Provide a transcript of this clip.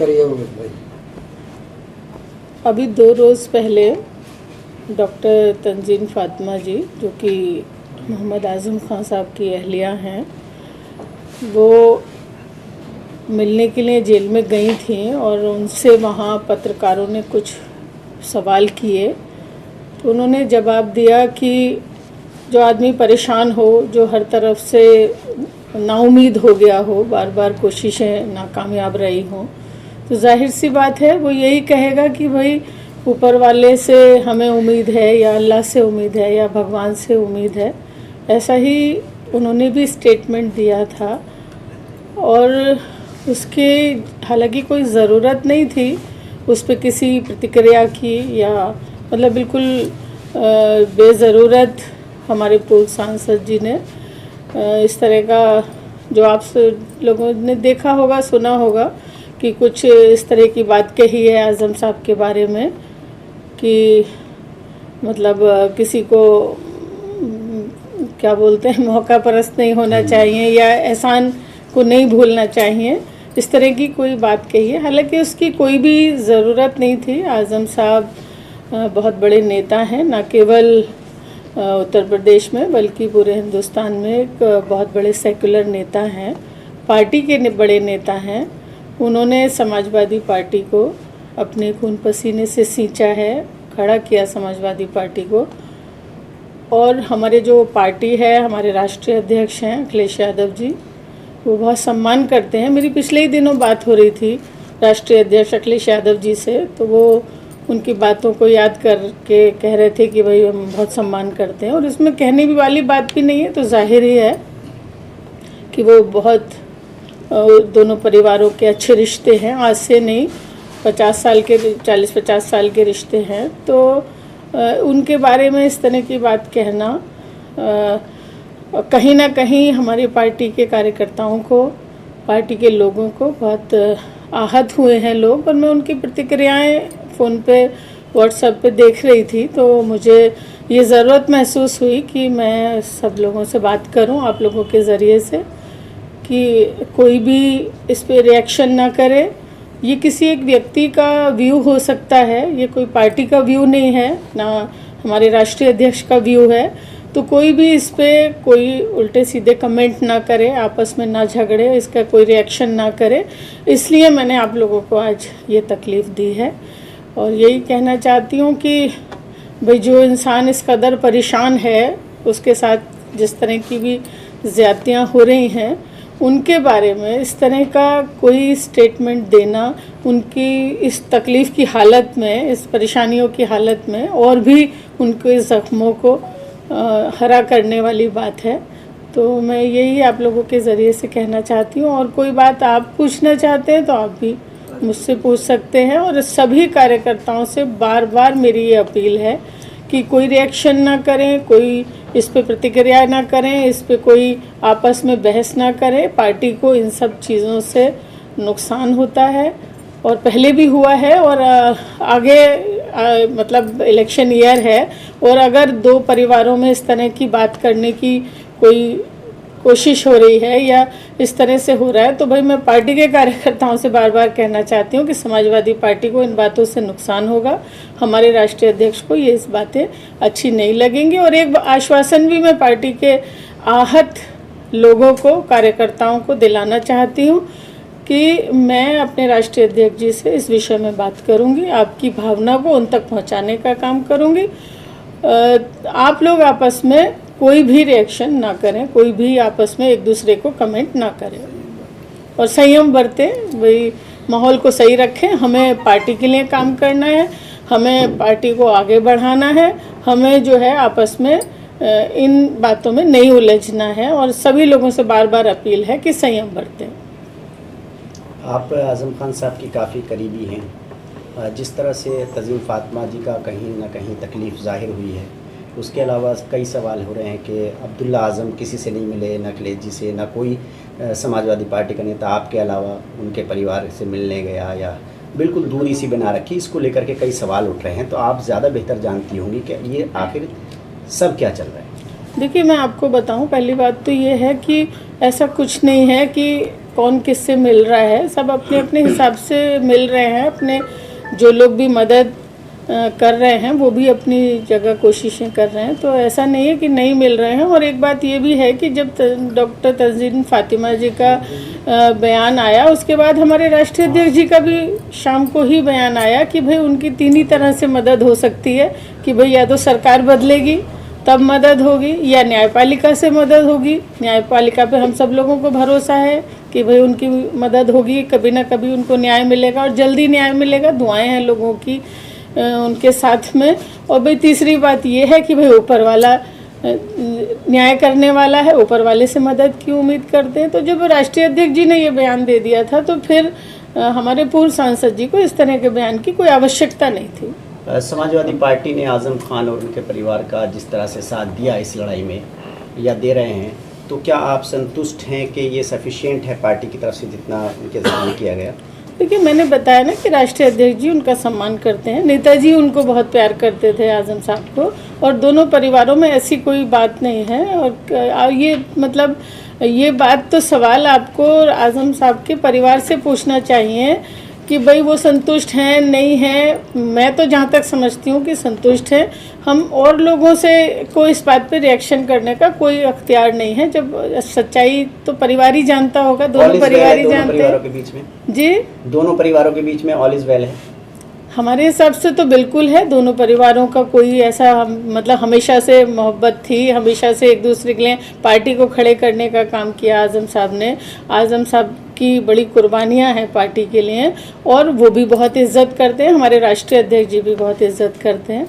करिए उमेश भाई। अभी 2 रोज़ पहले डॉक्टर तंजीन फातिमा जी, जो कि मोहम्मद आज़म खान साहब की अहलिया हैं, वो मिलने के लिए जेल में गई थीं और उनसे वहाँ पत्रकारों ने कुछ सवाल किए। तो उन्होंने जवाब दिया कि जो आदमी परेशान हो, जो हर तरफ से नाउम्मीद हो गया हो, बार बार कोशिशें नाकामयाब रही हों, तो जाहिर सी बात है वो यही कहेगा कि भाई ऊपर वाले से हमें उम्मीद है, या अल्लाह से उम्मीद है, या भगवान से उम्मीद है। ऐसा ही उन्होंने भी स्टेटमेंट दिया था और उसके हालांकि कोई ज़रूरत नहीं थी उस पर किसी प्रतिक्रिया की, या मतलब बिल्कुल बेज़रूरत हमारे पूर्व सांसद जी ने इस तरह का, जो आप लोगों ने देखा होगा, सुना होगा कि कुछ इस तरह की बात कही है आज़म साहब के बारे में कि मतलब किसी को क्या बोलते हैं, मौका परस्त नहीं होना चाहिए या एहसान को नहीं भूलना चाहिए, इस तरह की कोई बात कही है। हालांकि उसकी कोई भी ज़रूरत नहीं थी। आज़म साहब बहुत बड़े नेता हैं, न केवल उत्तर प्रदेश में बल्कि पूरे हिंदुस्तान में एक बहुत बड़े सेकुलर नेता हैं, पार्टी के बड़े नेता हैं। उन्होंने समाजवादी पार्टी को अपने खून पसीने से सींचा है, खड़ा किया समाजवादी पार्टी को। और हमारे जो पार्टी है, हमारे राष्ट्रीय अध्यक्ष हैं अखिलेश यादव जी, वो बहुत सम्मान करते हैं। मेरी पिछले ही दिनों बात हो रही थी राष्ट्रीय अध्यक्ष अखिलेश यादव जी से, तो वो उनकी बातों को याद करके कह रहे थे कि भाई हम बहुत सम्मान करते हैं, और इसमें कहने भी वाली बात भी नहीं है। तो जाहिर ही है कि वो बहुत दोनों परिवारों के अच्छे रिश्ते हैं, आज से नहीं 50 साल के, 40-50 साल के रिश्ते हैं। तो उनके बारे में इस तरह की बात कहना कहीं ना कहीं हमारी पार्टी के कार्यकर्ताओं को, पार्टी के लोगों को बहुत आहत हुए हैं लोग। और मैं उनकी प्रतिक्रियाएं फ़ोन पे, व्हाट्सएप पे देख रही थी, तो मुझे ये ज़रूरत महसूस हुई कि मैं सब लोगों से बात करूं आप लोगों के ज़रिए से, कि कोई भी इस पे रिएक्शन ना करे। ये किसी एक व्यक्ति का व्यू हो सकता है, ये कोई पार्टी का व्यू नहीं है, ना हमारे राष्ट्रीय अध्यक्ष का व्यू है। तो कोई भी इस पे कोई उल्टे सीधे कमेंट ना करे, आपस में ना झगड़े, इसका कोई रिएक्शन ना करे। इसलिए मैंने आप लोगों को आज ये तकलीफ़ दी है। और यही कहना चाहती हूँ कि भाई जो इंसान इस कदर परेशान है, उसके साथ जिस तरह की भी ज़्यादतियाँ हो रही हैं, उनके बारे में इस तरह का कोई स्टेटमेंट देना उनकी इस तकलीफ़ की हालत में, इस परेशानियों की हालत में और भी उनके ज़ख्मों को हरा करने वाली बात है। तो मैं यही आप लोगों के ज़रिए से कहना चाहती हूँ। और कोई बात आप पूछना चाहते हैं तो आप भी मुझसे पूछ सकते हैं। और सभी कार्यकर्ताओं से बार बार मेरी ये अपील है कि कोई रिएक्शन ना करें, कोई इस पे प्रतिक्रिया ना करें, इस पे कोई आपस में बहस ना करें। पार्टी को इन सब चीज़ों से नुकसान होता है और पहले भी हुआ है, और आगे मतलब इलेक्शन ईयर है, और अगर दो परिवारों में इस तरह की बात करने की कोई कोशिश हो रही है या इस तरह से हो रहा है, तो भाई मैं पार्टी के कार्यकर्ताओं से बार बार कहना चाहती हूँ कि समाजवादी पार्टी को इन बातों से नुकसान होगा। हमारे राष्ट्रीय अध्यक्ष को ये इस बातें अच्छी नहीं लगेंगी। और एक आश्वासन भी मैं पार्टी के आहत लोगों को, कार्यकर्ताओं को दिलाना चाहती हूँ कि मैं अपने राष्ट्रीय अध्यक्ष जी से इस विषय में बात करूँगी, आपकी भावना को उन तक पहुँचाने का काम करूँगी। आप लोग आपस में कोई भी रिएक्शन ना करें, कोई भी आपस में एक दूसरे को कमेंट ना करें और संयम बरतें, वही माहौल को सही रखें। हमें पार्टी के लिए काम करना है, हमें पार्टी को आगे बढ़ाना है, हमें जो है आपस में इन बातों में नहीं उलझना है। और सभी लोगों से बार बार अपील है कि संयम बरतें। आप आज़म खान साहब की काफ़ी करीबी हैं। जिस तरह से तंजीन फातिमा जी का कहीं ना कहीं तकलीफ़ ज़ाहिर हुई है, उसके अलावा कई सवाल हो रहे हैं कि अब्दुल्ला आज़म किसी से नहीं मिले, न अखिलेश जी से, न कोई समाजवादी पार्टी का नेता आपके अलावा उनके परिवार से मिलने गया, या बिल्कुल दूरी सी बना रखी। इसको लेकर के कई सवाल उठ रहे हैं, तो आप ज़्यादा बेहतर जानती होंगी कि ये आखिर सब क्या चल रहा है। देखिए, मैं आपको बताऊं, पहली बात तो ये है कि ऐसा कुछ नहीं है कि कौन किससे मिल रहा है। सब अपने अपने हिसाब से मिल रहे हैं। अपने जो लोग भी मदद कर रहे हैं वो भी अपनी जगह कोशिशें कर रहे हैं, तो ऐसा नहीं है कि नहीं मिल रहे हैं। और एक बात ये भी है कि जब डॉक्टर तंजीन फातिमा जी का बयान आया, उसके बाद हमारे राष्ट्रीय अध्यक्ष जी का भी शाम को ही बयान आया कि भाई उनकी तीन ही तरह से मदद हो सकती है कि भाई या तो सरकार बदलेगी तब मदद होगी, या न्यायपालिका से मदद होगी। न्यायपालिका पे हम सब लोगों को भरोसा है कि भाई उनकी मदद होगी, कभी ना कभी उनको न्याय मिलेगा और जल्दी न्याय मिलेगा। दुआएं हैं लोगों की उनके साथ में। और भाई तीसरी बात ये है कि भाई ऊपर वाला न्याय करने वाला है, ऊपर वाले से मदद की उम्मीद करते हैं। तो जब राष्ट्रीय अध्यक्ष जी ने ये बयान दे दिया था तो फिर हमारे पूर्व सांसद जी को इस तरह के बयान की कोई आवश्यकता नहीं थी। समाजवादी पार्टी ने आज़म खान और उनके परिवार का जिस तरह से साथ दिया इस लड़ाई में या दे रहे हैं, तो क्या आप संतुष्ट हैं कि ये सफिशिएंट है पार्टी की तरफ से जितना उनके सम्मान किया गया? देखिए, मैंने बताया ना कि राष्ट्रीय अध्यक्ष जी उनका सम्मान करते हैं। नेताजी उनको बहुत प्यार करते थे, आज़म साहब को, और दोनों परिवारों में ऐसी कोई बात नहीं है। और ये मतलब ये बात तो सवाल आपको आज़म साहब के परिवार से पूछना चाहिए कि भाई वो संतुष्ट हैं नहीं हैं। मैं तो जहाँ तक समझती हूँ कि संतुष्ट हैं। हम और लोगों से को इस बात पे रिएक्शन करने का कोई अख्तियार नहीं है। जब सच्चाई तो परिवार ही जानता होगा, दोनों परिवार ही जानते हैं। जी, दोनों परिवारों के बीच में ऑल इज वेल है हमारे हिसाब से तो बिल्कुल है। दोनों परिवारों का कोई ऐसा मतलब हमेशा से मोहब्बत थी, हमेशा से एक दूसरे के लिए पार्टी को खड़े करने का काम किया आज़म साहब ने। आज़म साहब की बड़ी कुर्बानियां हैं पार्टी के लिए और वो भी बहुत इज्जत करते हैं। हमारे राष्ट्रीय अध्यक्ष जी भी बहुत इज्जत करते हैं।